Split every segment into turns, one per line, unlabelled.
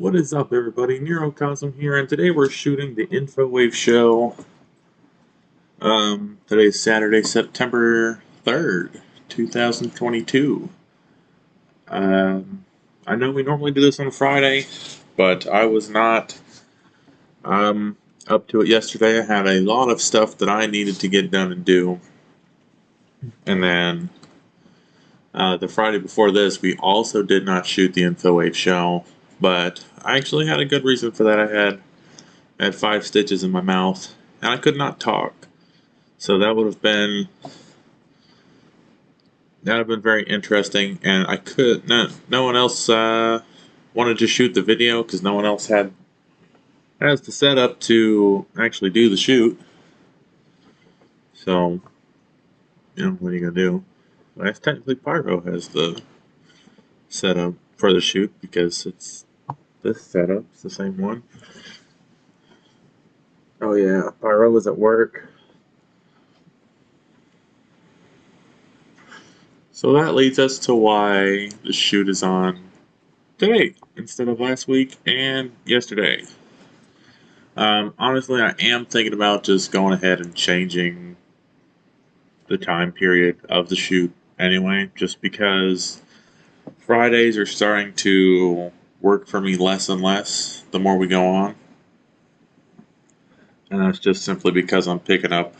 What is up, everybody? Neurocosm here, and today we're shooting the Infowave Show. Today's Saturday, September 3rd, 2022. I know we normally do this on a Friday, but I was not up to it yesterday. I had a lot of stuff that I needed to get done and do. And then the Friday before this, we also did not shoot the Infowave Show, but I actually had a good reason for that. I had 5 stitches in my mouth, and I could not talk. So that would have been very interesting, and I could no one else wanted to shoot the video because no one else has the setup to actually do the shoot. So, what are you gonna do? Well, that's technically Pyro has the setup for the shoot because it's this setup. It's the same one. Oh yeah, Pyro was at work. So that leads us to why the shoot is on today instead of last week and yesterday. Honestly, I am thinking about just going ahead and changing the time period of the shoot anyway, just because Fridays are starting to work for me less and less the more we go on. And that's just simply because I'm just picking up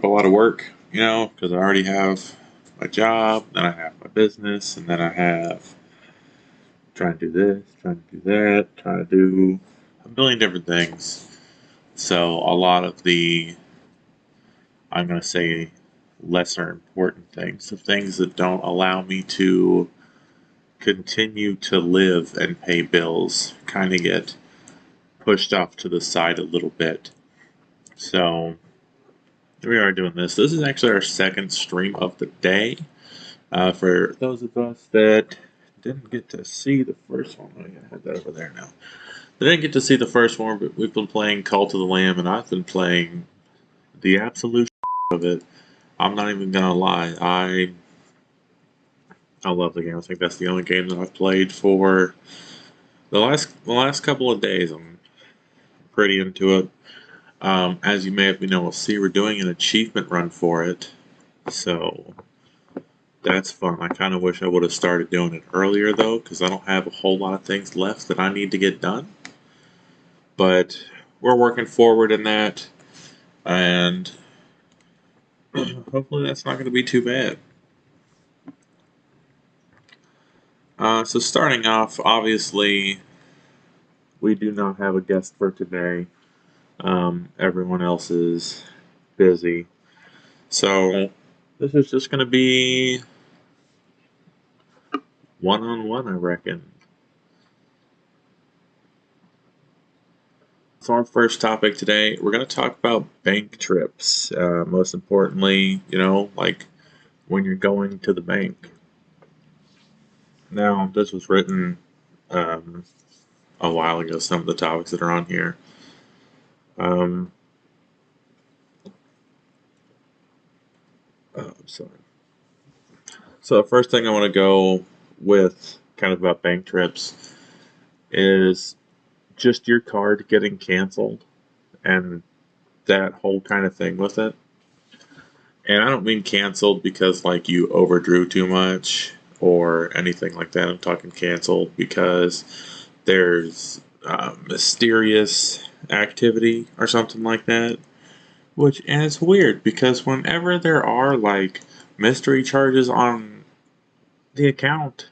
a lot of work, because I already have my job, then I have my business, and then I have trying to do this, trying to do that, trying to do a million different things. So a lot of the, I'm going to say, lesser important things, the things that don't allow me to continue to live and pay bills, kind of get pushed off to the side a little bit. So we are doing this. This is actually our second stream of the day. For those of us that didn't get to see the first one, I gotta have that over there now. They didn't get to see the first one, but we've been playing Cult of the Lamb, and I've been playing the absolute of it. I'm not even gonna lie. I love the game. I think that's the only game that I've played for the last couple of days. I'm pretty into it. As you may have been able to see, we're doing an achievement run for it, so that's fun. I kind of wish I would have started doing it earlier though, because I don't have a whole lot of things left that I need to get done. But we're working forward in that, and hopefully that's not going to be too bad. So starting off, obviously, we do not have a guest for today. Everyone else is busy. So this is just going to be one-on-one, I reckon. So our first topic today, we're going to talk about bank trips. Most importantly, like when you're going to the bank. Now, this was written a while ago, some of the topics that are on here. I'm sorry. So the first thing I want to go with, kind of about bank trips, is just your card getting canceled and that whole kind of thing with it. And I don't mean canceled because like you overdrew too much or anything like that. I'm talking canceled because there's mysterious activity or something like that. And it's weird because whenever there are like mystery charges on the account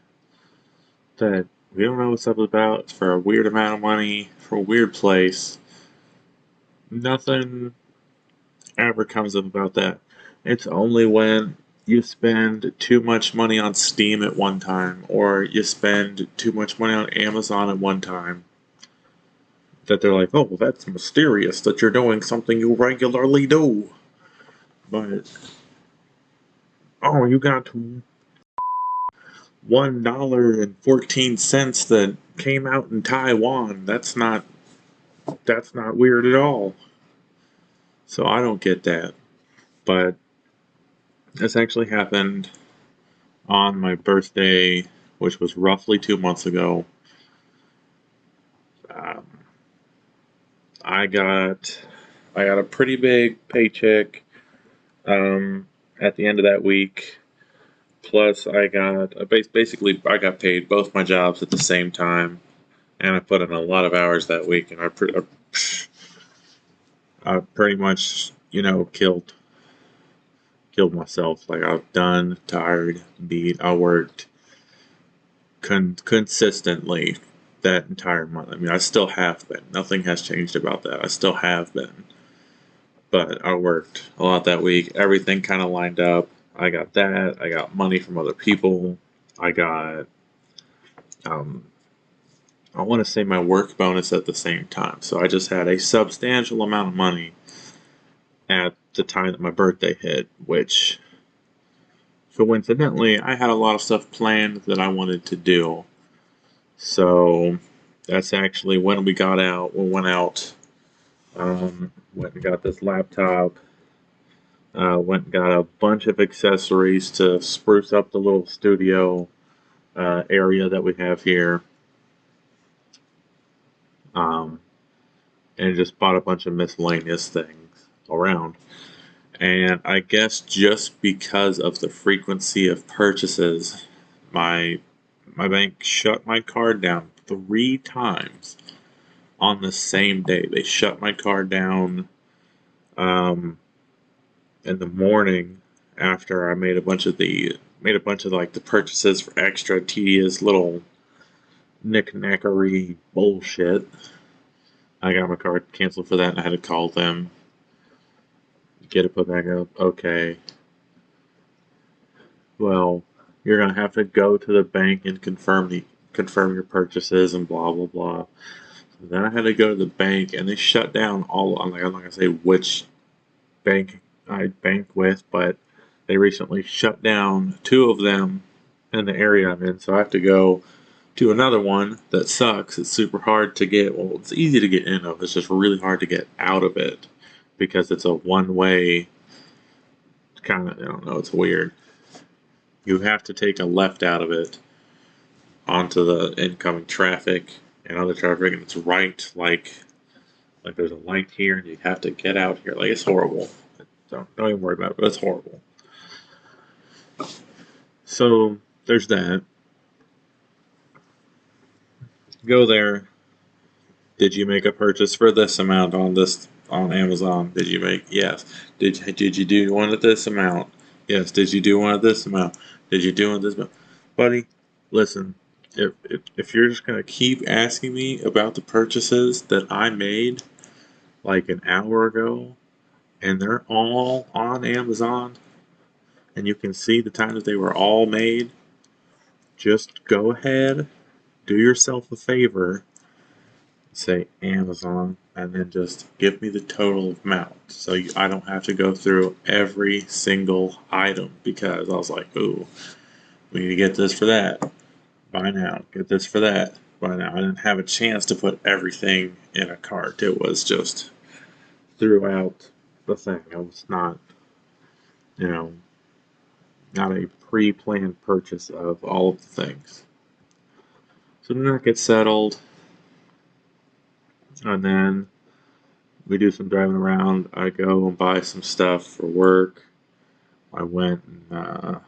that we don't know what's up about, it's for a weird amount of money, for a weird place, nothing ever comes up about that. It's only when you spend too much money on Steam at one time, or you spend too much money on Amazon at one time, that they're like, oh, well, that's mysterious that you're doing something you regularly do. But, oh, you got $1.14 that came out in Taiwan. That's not weird at all. So I don't get that. But this actually happened on my birthday, which was roughly 2 months ago. Um, I got a pretty big paycheck at the end of that week. Plus, I got basically I got paid both my jobs at the same time, and I put in a lot of hours that week, and I pretty much killed myself. Like I'm done, tired, beat. I worked consistently that entire month. I mean, I still have been. Nothing has changed about that. I still have been. But I worked a lot that week. Everything kind of lined up. I got that. I got money from other people. I got, um, I want to say my work bonus at the same time. So I just had a substantial amount of money at the time that my birthday hit, which coincidentally, I had a lot of stuff planned that I wanted to do. So that's actually when we got out. We went out, went and got this laptop. Went and got a bunch of accessories to spruce up the little studio area that we have here. Um, and just bought a bunch of miscellaneous things around. And I guess just because of the frequency of purchases, my my bank shut my card down 3 times on the same day. They shut my card down um, in the morning after I made a bunch of like the purchases for extra tedious little knickknackery bullshit. I got my card canceled for that, and I had to call them, get it put back up. Okay, well, you're gonna have to go to the bank and confirm your purchases and blah blah blah. So then I had to go to the bank, and they shut down all. I'm not gonna say which bank I bank with, but they recently shut down 2 of them in the area I'm in, so I have to go to another one that sucks. It's super hard to get. Well, it's easy to get in of. It's just really hard to get out of it because it's a one-way kind of. I don't know. It's weird. You have to take a left out of it onto the incoming traffic and other traffic, and it's right like there's a light here, and you have to get out here. Like it's horrible. Don't even worry about it. But it's horrible. So there's that. Go there. Did you make a purchase for this amount on Amazon? Did you make yes? Did you do one at this amount? Yes. Did you do one at this amount? Did you do one at this amount? Buddy, listen. If you're just gonna keep asking me about the purchases that I made like an hour ago, and they're all on Amazon, and you can see the time that they were all made, just go ahead, do yourself a favor, say Amazon, and then just give me the total amount so I don't have to go through every single item because I was like, ooh, we need to get this for that. Buy now. Get this for that. Buy now. I didn't have a chance to put everything in a cart. It was just throughout the thing. It was not, you know, not a pre-planned purchase of all of the things. So then that gets settled, and then we do some driving around. I go and buy some stuff for work. I went and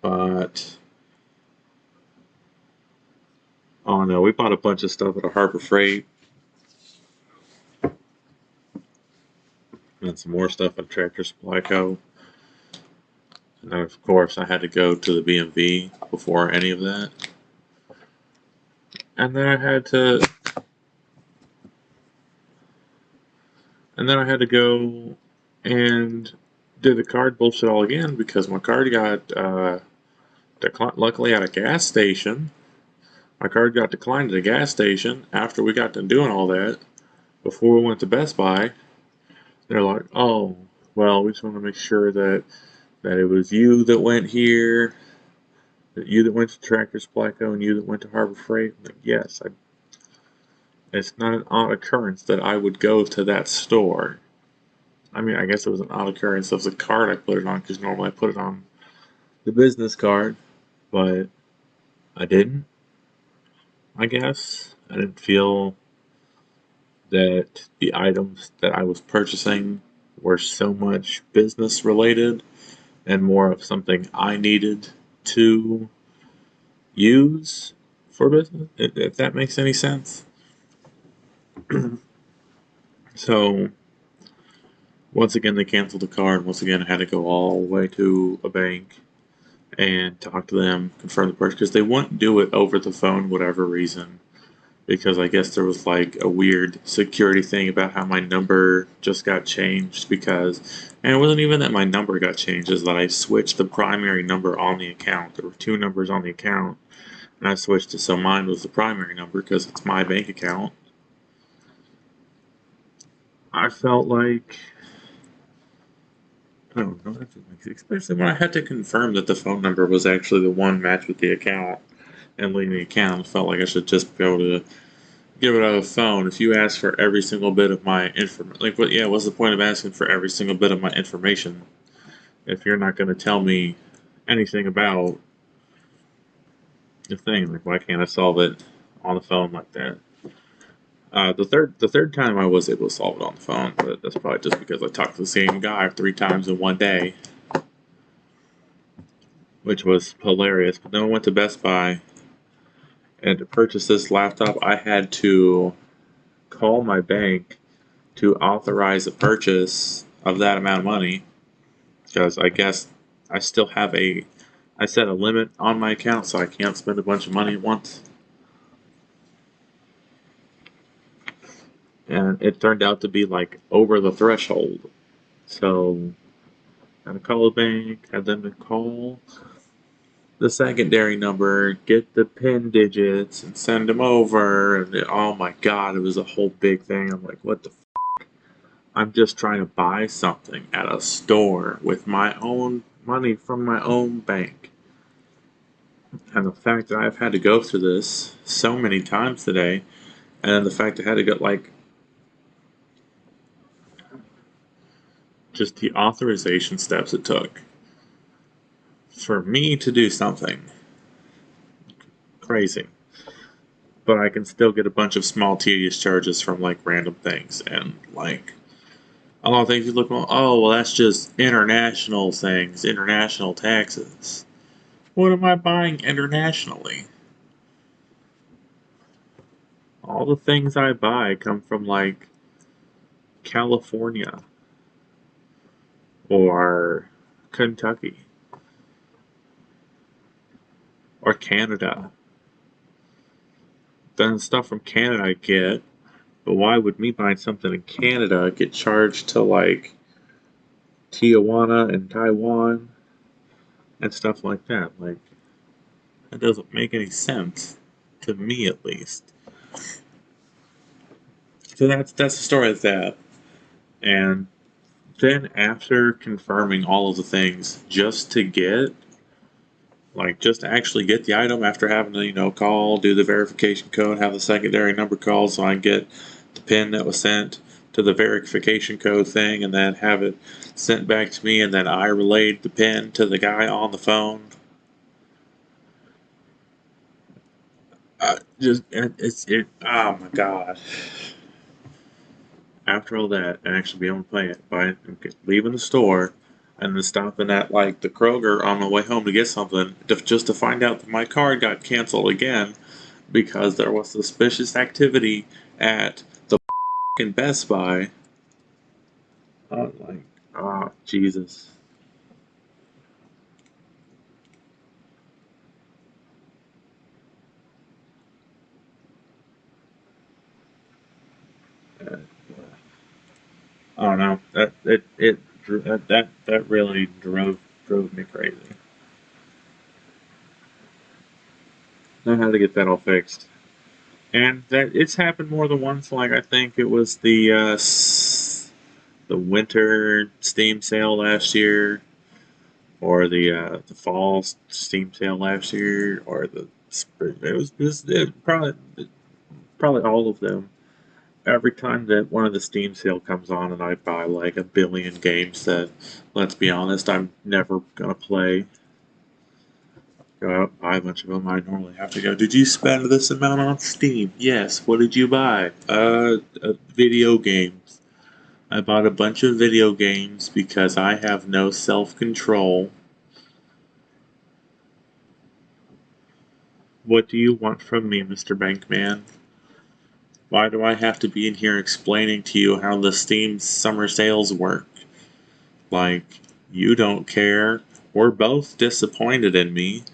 bought. Oh no, we bought a bunch of stuff at a Harbor Freight, and some more stuff at Tractor Supply Co. And then of course I had to go to the BMV before any of that. And then I had to go and do the card bullshit all again because my card got declined. Luckily at a gas station. My card got declined at a gas station after we got done doing all that. Before we went to Best Buy, they're like, "Oh, well, we just want to make sure that it was you that went here, that you that went to Tractor Supply Co. and you that went to Harbor Freight." I'm like, yes, it's not an odd occurrence that I would go to that store. I mean, I guess it was an odd occurrence of the card I put it on because normally I put it on the business card, but I didn't. I guess I didn't feel that the items that I was purchasing were so much business related and more of something I needed to use for business, if that makes any sense. So, once again, they canceled the card. Once again, I had to go all the way to a bank and talk to them, confirm the purchase, because they wouldn't do it over the phone, whatever reason. Because I guess there was like a weird security thing about how my number just got changed and it wasn't even that my number got changed, is that I switched the primary number on the account. There were two numbers on the account, and I switched it so mine was the primary number because it's my bank account. I felt like, I don't know, especially when I had to confirm that the phone number was actually the one matched with the account and leaving the account. I felt like I should just be able to give it out of the phone. If you ask for every single bit of my information, like, what's the point of asking for every single bit of my information if you're not going to tell me anything about the thing? Like, why can't I solve it on the phone like that? The third time I was able to solve it on the phone, but that's probably just because I talked to the same guy 3 times in one day, which was hilarious. But then I went to Best Buy, and to purchase this laptop, I had to call my bank to authorize a purchase of that amount of money, because I guess I still have I set a limit on my account, so I can't spend a bunch of money at once. And it turned out to be like over the threshold. So I had to call the bank, had them to call the secondary number, get the PIN digits, and send them over. And oh my god, it was a whole big thing. I'm like, what the I'm just trying to buy something at a store with my own money from my own bank. And the fact that I've had to go through this so many times today, and the fact I had to go, like, just the authorization steps it took for me to do something crazy. But I can still get a bunch of small tedious charges from, like, random things. And, like, a lot of things you look, oh, well, that's just international things, international taxes. What am I buying internationally? All the things I buy come from, like, California or Kentucky or Canada. Then stuff from Canada I get, but why would me buying something in Canada get charged to, like, Tijuana and Taiwan and stuff like that? Like, that doesn't make any sense to me, at least. So that's the story of that. And then after confirming all of the things, just to actually get the item, after having to, call, do the verification code, have the secondary number called so I can get the PIN that was sent to the verification code thing, and then have it sent back to me, and then I relayed the PIN to the guy on the phone. Oh my god. After all that, and actually be able to play it by leaving the store and then stopping at, like, the Kroger on the way home to get something, just to find out that my card got canceled again because there was suspicious activity at the fucking Best Buy. Like, Jesus. Uh, I don't know. That really drove me crazy. I had to get that all fixed. And that it's happened more than once. Like, I think it was the winter Steam sale last year, or the fall Steam sale last year, or the spring. Probably all of them. Every time that one of the Steam sale comes on, and I buy like a billion games that, let's be honest, I'm never gonna play. Go out, buy a bunch of them. I normally have to go, did you spend this amount on Steam? Yes. What did you buy? Video games. I bought a bunch of video games because I have no self-control. What do you want from me, Mr. Bankman? Why do I have to be in here explaining to you how the Steam summer sales work? Like, you don't care. We're both disappointed in me.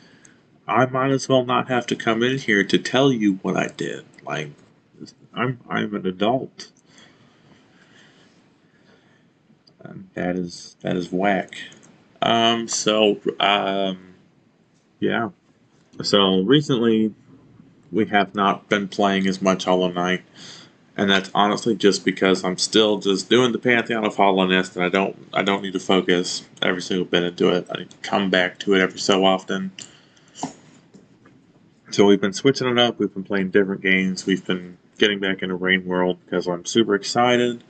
I might as well not have to come in here to tell you what I did. Like, I'm an adult. And that is whack. Yeah. So recently we have not been playing as much Hollow Knight, and that's honestly just because I'm still just doing the Pantheon of Hollowness, and I don't need to focus every single bit into it. I need to come back to it every so often. So we've been switching it up. We've been playing different games. We've been getting back into Rain World because I'm super excited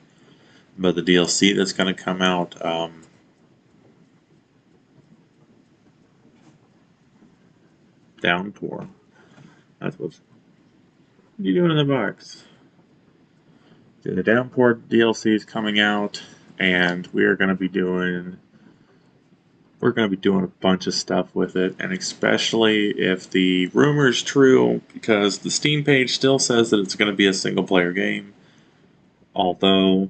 about the DLC that's going to come out. Downpour. That's what you doing in the box. The Downpour DLC is coming out, and we're going to be doing a bunch of stuff with it, and especially if the rumor is true, because the Steam page still says that it's going to be a single player game, although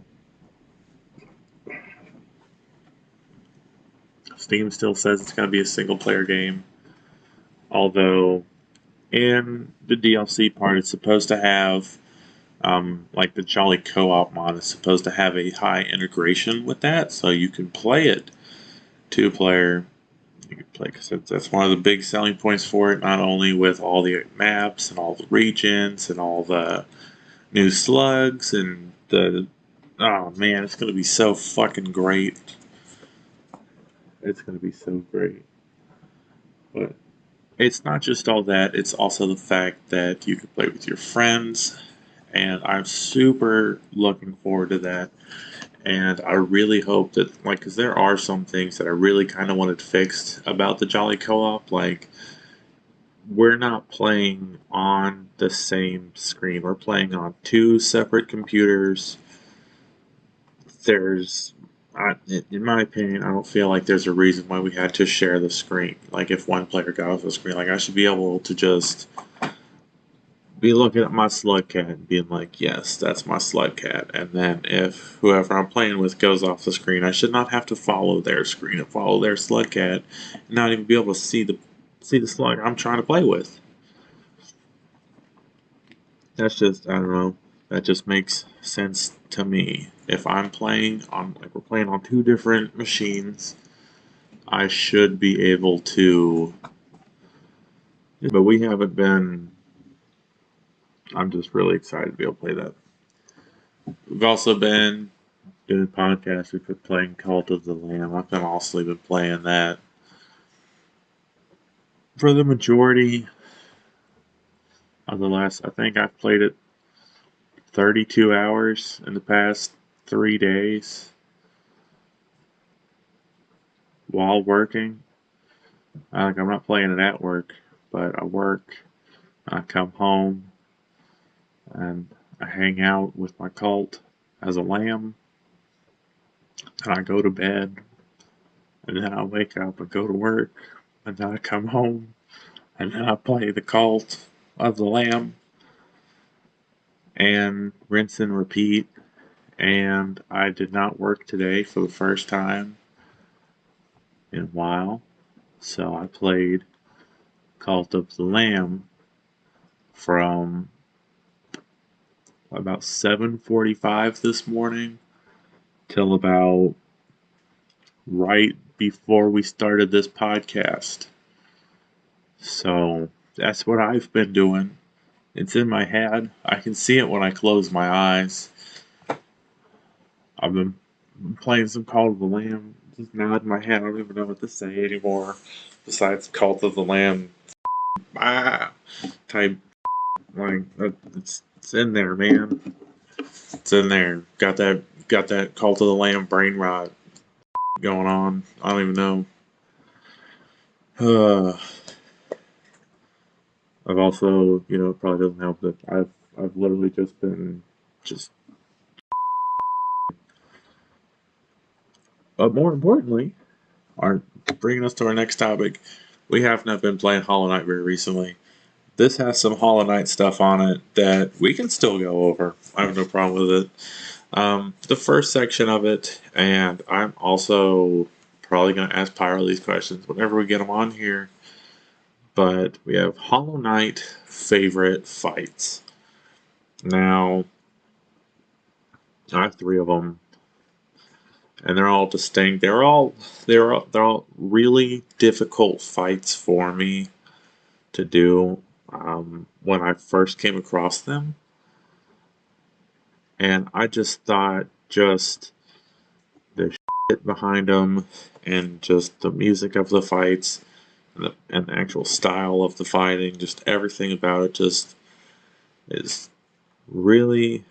Steam still says it's going to be a single player game, although in the DLC part it's supposed to have like the Jolly Co-op mod is supposed to have a high integration with that, so you can play it 2-player. You can play, because that's one of the big selling points for it, not only with all the maps and all the regions and all the new slugs and oh man, it's gonna be so fucking great. It's gonna be so great. But it's not just all that, it's also the fact that you can play with your friends, and I'm super looking forward to that. And I really hope that, like, because there are some things that I really kind of wanted fixed about the Jolly Co-op. Like, we're not playing on the same screen. We're playing on 2 separate computers. In my opinion, I don't feel like there's a reason why we had to share the screen. Like, if one player got off the screen, like, I should be able to just be looking at my slug cat and being like, yes, that's my slug cat. And then if whoever I'm playing with goes off the screen, I should not have to follow their screen and follow their slug cat and not even be able to see the slug I'm trying to play with. That's just, I don't know, that just makes sense to me. If I'm playing on, like, we're playing on 2 different machines, I should be able to, but we haven't been. I'm just really excited to be able to play that. We've also been doing podcasts. We've been playing Cult of the Lamb. I've been playing that for the majority of the last. I think I've played it 32 hours in the past 3 days while working. I'm not playing it at work, but I work. I come home and I hang out with my cult as a lamb, and I go to bed, and then I wake up and go to work, and then I come home, and then I play the cult of the lamb, and rinse and repeat. And I did not work today for the first time in a while, so I played Cult of the Lamb from about 7:45 this morning till about right before we started this podcast. So that's what I've been doing. It's in my head. I can see it when I close my eyes. I've been playing some Cult of the Lamb, just nodding my head. I don't even know what to say anymore besides Cult of the Lamb type. Like, it's in there, man. It's in there. Got that Cult of the Lamb brain rot going on. I don't even know. I've also, it probably doesn't help that I've literally just been just. But more importantly, our bringing us to our next topic, we have not been playing Hollow Knight very recently. This has some Hollow Knight stuff on it that we can still go over. I have no problem with it. The first section of it, and I'm also probably going to ask Pyro these questions whenever we get them on here. But we have Hollow Knight favorite fights. Now, I have 3 of them, and they're all distinct. They're all really difficult fights for me to do when I first came across them, and I just thought the shit behind them and just the music of the fights and the actual style of the fighting, just everything about it just is really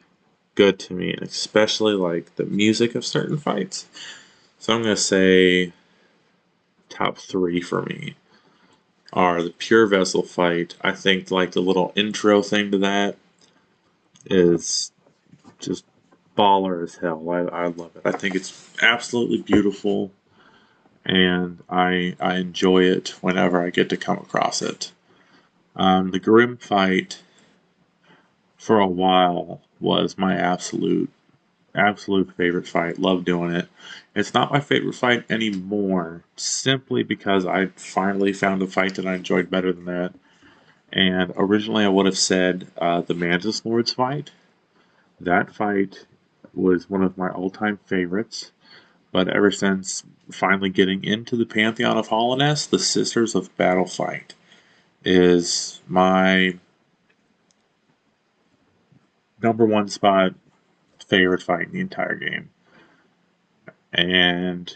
good to me, and especially like the music of certain fights. So I'm going to say top 3 for me are the Pure Vessel fight. I think like the little intro thing to that is just baller as hell. I love it. I think it's absolutely beautiful, and I enjoy it whenever I get to come across it. The Grim fight for a while was my absolute favorite fight. Love doing it. It's not my favorite fight anymore, simply because I finally found a fight that I enjoyed better than that. And originally I would have said the Mantis Lords fight. That fight was one of my all-time favorites. But ever since finally getting into the Pantheon of Hollowness, the Sisters of Battle fight is my number 1 spot favorite fight in the entire game. And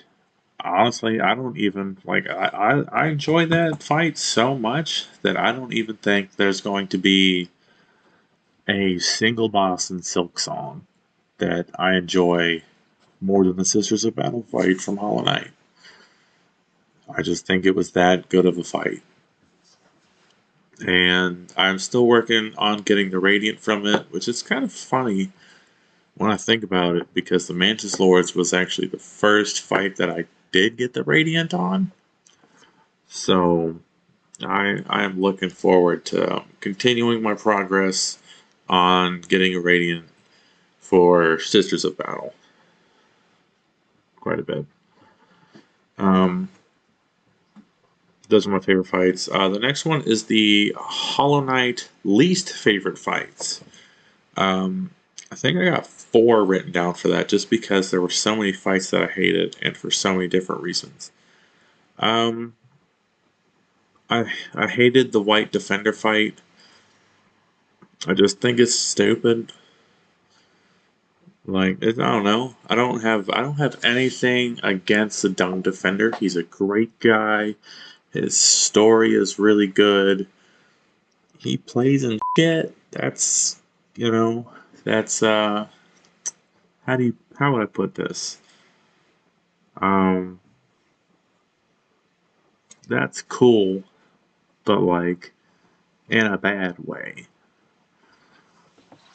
honestly, I don't even like. I enjoy that fight so much that I don't even think there's going to be a single boss in Silk Song that I enjoy more than the Sisters of Battle fight from Hollow Knight. I just think it was that good of a fight. And I'm still working on getting the Radiant from it, which is kind of funny when I think about it, because the Mantis Lords was actually the first fight that I did get the Radiant on. So I am looking forward to continuing my progress on getting a Radiant for Sisters of Battle. Quite a bit. Those are my favorite fights. The next one is the Hollow Knight least favorite fights. I think I got 4 written down for that, just because there were so many fights that I hated, and for so many different reasons. I hated the White Defender fight. I just think it's stupid. Like, I don't know. I don't have anything against the Dung Defender. He's a great guy. His story is really good. He plays in shit. That's that's how would I put this? That's cool, but like in a bad way.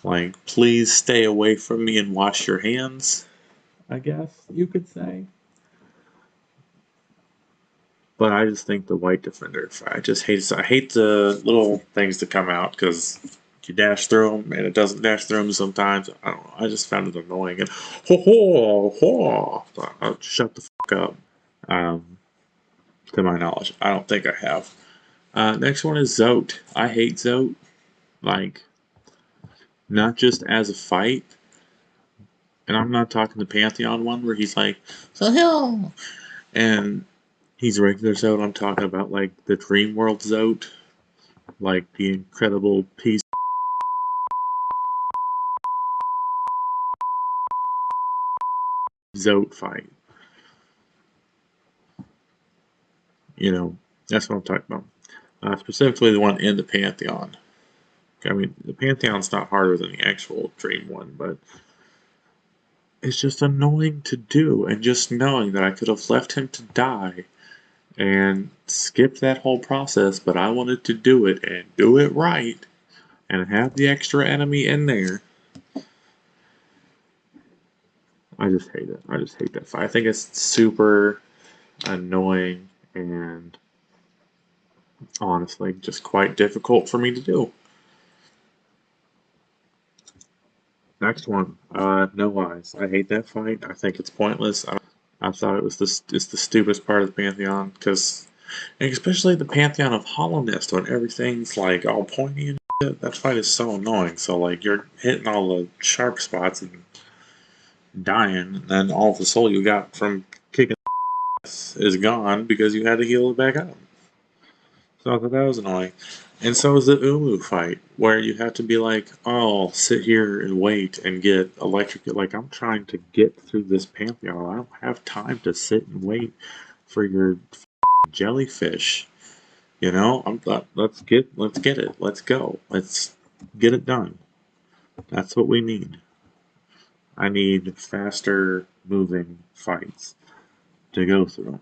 Like, please stay away from me and wash your hands, I guess you could say. But I just think the White Defender, I hate the little things that come out, because you dash through them and it doesn't dash through them sometimes. I don't know. I just found it annoying. And shut the fuck up. To my knowledge, I don't think I have. Next one is Zote. I hate Zote. Like, not just as a fight. And I'm not talking the Pantheon one where he's like, so hell. And he's regular Zote. I'm talking about like the Dream World Zote. Like the incredible piece Zote fight. That's what I'm talking about. Specifically the one in the Pantheon. I mean, the Pantheon's not harder than the actual Dream one, but it's just annoying to do. And just knowing that I could have left him to die and skip that whole process, but I wanted to do it and do it right and have the extra enemy in there. I just hate it. I just hate that fight. I think it's super annoying and honestly just quite difficult for me to do. Next one, no eyes. I hate that fight. I think it's pointless. I thought it's the stupidest part of the Pantheon because, especially the Pantheon of Hollowness when everything's like all pointy and shit. That fight is so annoying. So like you're hitting all the sharp spots and dying, and then all the soul you got from kicking ass is gone because you had to heal it back up. So I thought that was annoying. And so is the Umu fight, where you have to be like, oh, sit here and wait and get electrocuted. Like, I'm trying to get through this Pantheon. I don't have time to sit and wait for your jellyfish. You know, let's get it. Let's go. Let's get it done. That's what we need. I need faster moving fights to go through.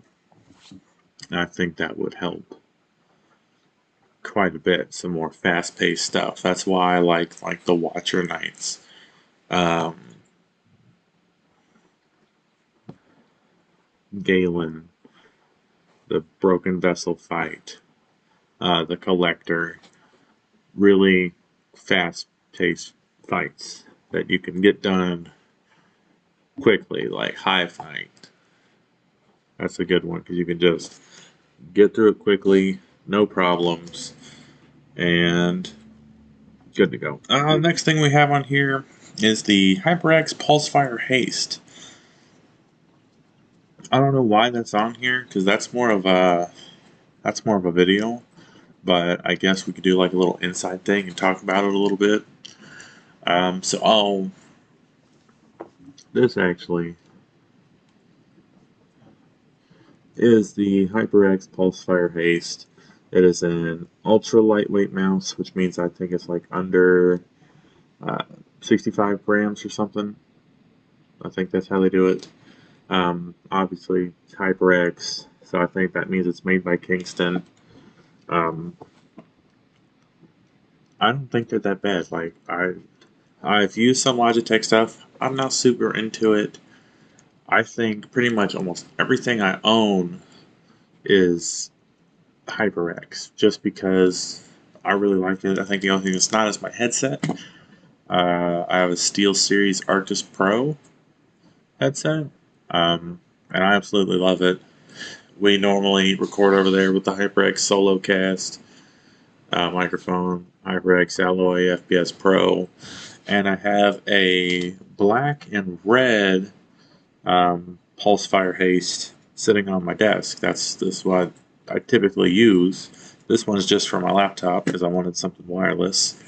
And I think that would help quite a bit. Some more fast-paced stuff. That's why I like the Watcher Knights. Galen, the Broken Vessel fight, the Collector. Really fast-paced fights that you can get done quickly, like High Fight. That's a good one because you can just get through it quickly, no problems, and good to go. Next thing we have on here is the HyperX Pulsefire Haste. I don't know why that's on here because that's more of a video, but I guess we could do like a little inside thing and talk about it a little bit. This actually is the HyperX Pulsefire Haste. It is an ultra lightweight mouse, which means I think it's like under 65 grams or something. I think that's how they do it. Obviously, it's HyperX, so I think that means it's made by Kingston. I don't think they're that bad. Like I've used some Logitech stuff. I'm not super into it. I think pretty much almost everything I own is HyperX, just because I really like it. I think the only thing that's not is my headset. I have a SteelSeries Arctis Pro headset, and I absolutely love it. We normally record over there with the HyperX SoloCast microphone, HyperX Alloy FPS Pro, and I have a black and red Pulsefire Haste sitting on my desk. This what I typically use. This one's just for my laptop because I wanted something wireless.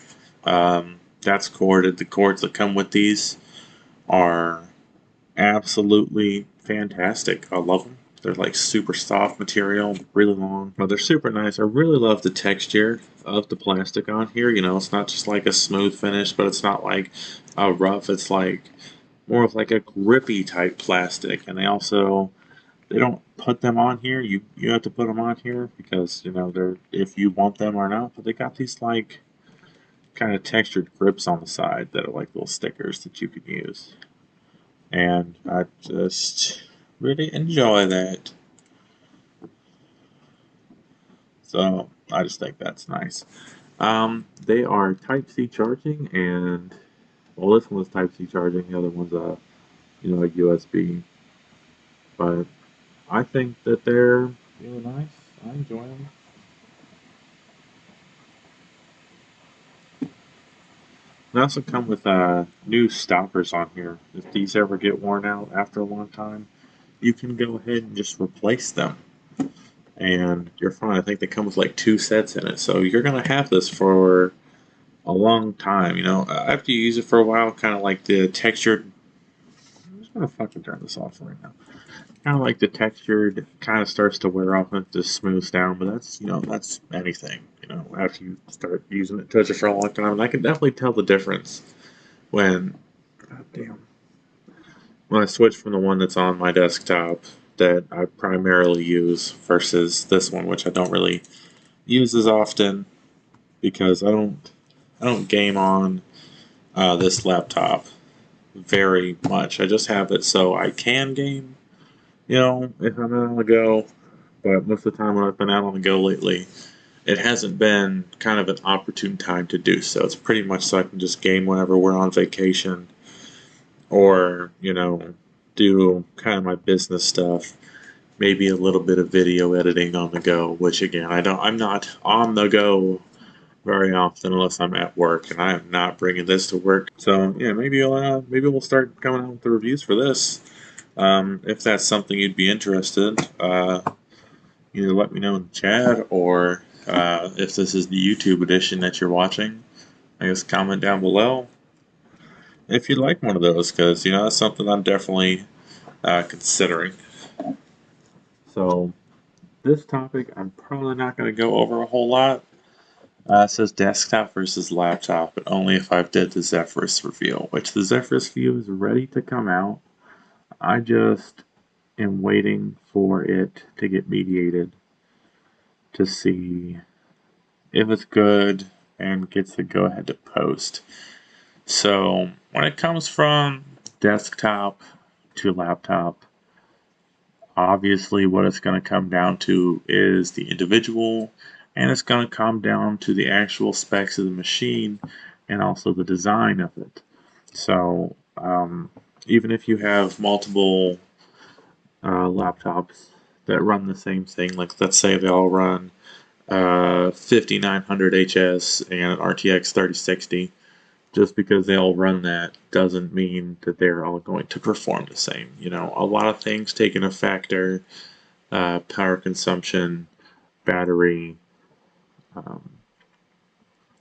That's corded. The cords that come with these are absolutely fantastic. I love them. They're like super soft material, really long. But they're super nice. I really love the texture of the plastic on here. You know, it's not just like a smooth finish, but it's not like a rough. It's like more of like a grippy type plastic. And they don't put them on here. You have to put them on here because, you know, they're if you want them or not. But they got these like kind of textured grips on the side that are like little stickers that you can use. And I just really enjoy that. So I just think that's nice. They are Type-C charging, and well, this one's Type-C charging. The other one's a USB. But I think that they're really nice. I enjoy them. They also come with new stoppers on here. If these ever get worn out after a long time, you can go ahead and just replace them. And you're fine. I think they come with like 2 sets in it. So you're going to have this for a long time. You know, after you use it for a while, kind of like the textured. I'm just going to fucking turn this off right now. Kind of like the textured kind of starts to wear off and it just smooths down. But that's anything. You know, after you start using it, touch it for a long time. And I can definitely tell the difference when, God damn, when I switch from the one that's on my desktop that I primarily use versus this one, which I don't really use as often because I don't game on this laptop very much. I just have it so I can game, if I'm out on the go. But most of the time when I've been out on the go lately, it hasn't been kind of an opportune time to do so. It's pretty much so I can just game whenever we're on vacation or, do kind of my business stuff. Maybe a little bit of video editing on the go, which again, I'm not on the go very often unless I'm at work, and I am not bringing this to work. So yeah, maybe we'll start coming out with the reviews for this. If that's something you'd be interested, either let me know in the chat or if this is the YouTube edition that you're watching, I guess comment down below if you'd like one of those, because that's something I'm definitely considering. So this topic, I'm probably not going to go over a whole lot. It says desktop versus laptop, but only if I've did the Zephyrus review, which the Zephyrus review is ready to come out. I just am waiting for it to get mediated to see if it's good and gets the go-ahead to post. So when it comes from desktop to laptop, obviously what it's going to come down to is the individual, and it's going to come down to the actual specs of the machine and also the design of it. So even if you have multiple laptops that run the same thing, like let's say they all run 5900 HS and RTX 3060, just because they all run that doesn't mean that they're all going to perform the same. A lot of things take into factor: power consumption, battery, the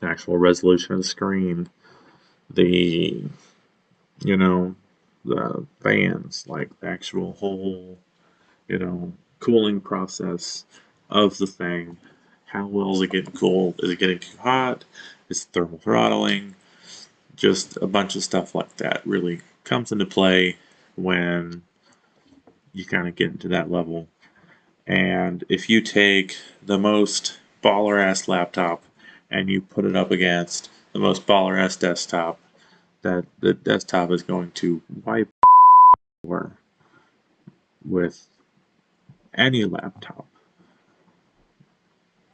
actual resolution of the screen, the the fans, like the actual whole cooling process of the thing. How well is it getting cooled? Is it getting too hot? Is it thermal throttling? Just a bunch of stuff like that really comes into play when you kind of get into that level. And if you take the most baller ass laptop and you put it up against the most baller ass desktop, that the desktop is going to wipe over with any laptop.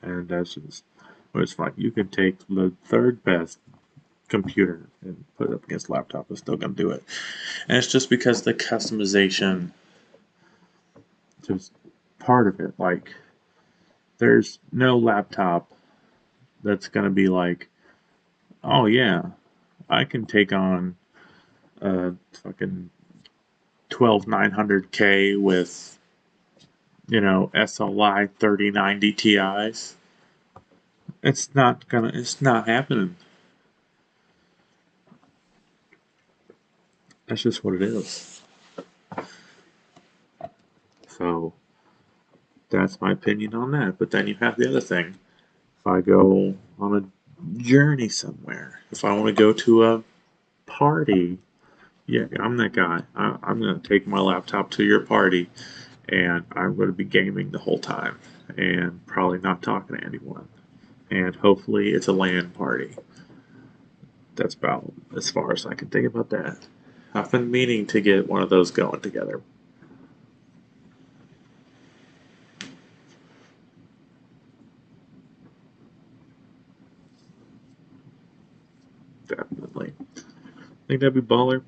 And that's just what it's like. You can take the third best computer and put it up against laptop, it's still going to do it. And it's just because the customization is part of it. Like, there's no laptop that's going to be like, oh yeah, I can take on a fucking 12900K with SLI 3090 Ti's. It's not happening. That's just what it is. So that's my opinion on that. But then you have the other thing. If I go on a journey somewhere, if I want to go to a party, yeah, I'm that guy. I'm going to take my laptop to your party, and I'm going to be gaming the whole time and probably not talking to anyone. And hopefully it's a LAN party. That's about as far as I can think about that. I've been meaning to get one of those going together. Definitely. I think that'd be baller.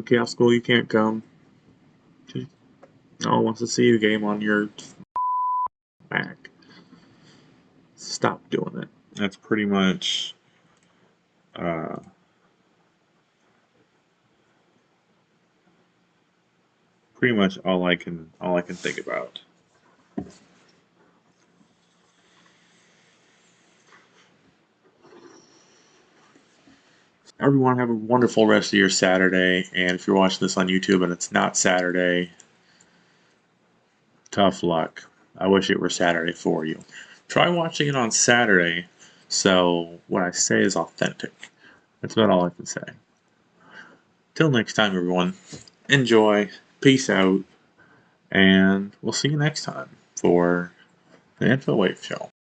Chaos School, you can't come. No one wants to see you game on your Mac. Stop doing it. That's pretty much all I can think about. Everyone have a wonderful rest of your Saturday, and if you're watching this on YouTube and it's not Saturday, tough luck. I wish it were Saturday for you. Try watching it on Saturday so what I say is authentic. That's about all I can say. Till next time, everyone. Enjoy. Peace out, and we'll see you next time for the Infowave Show.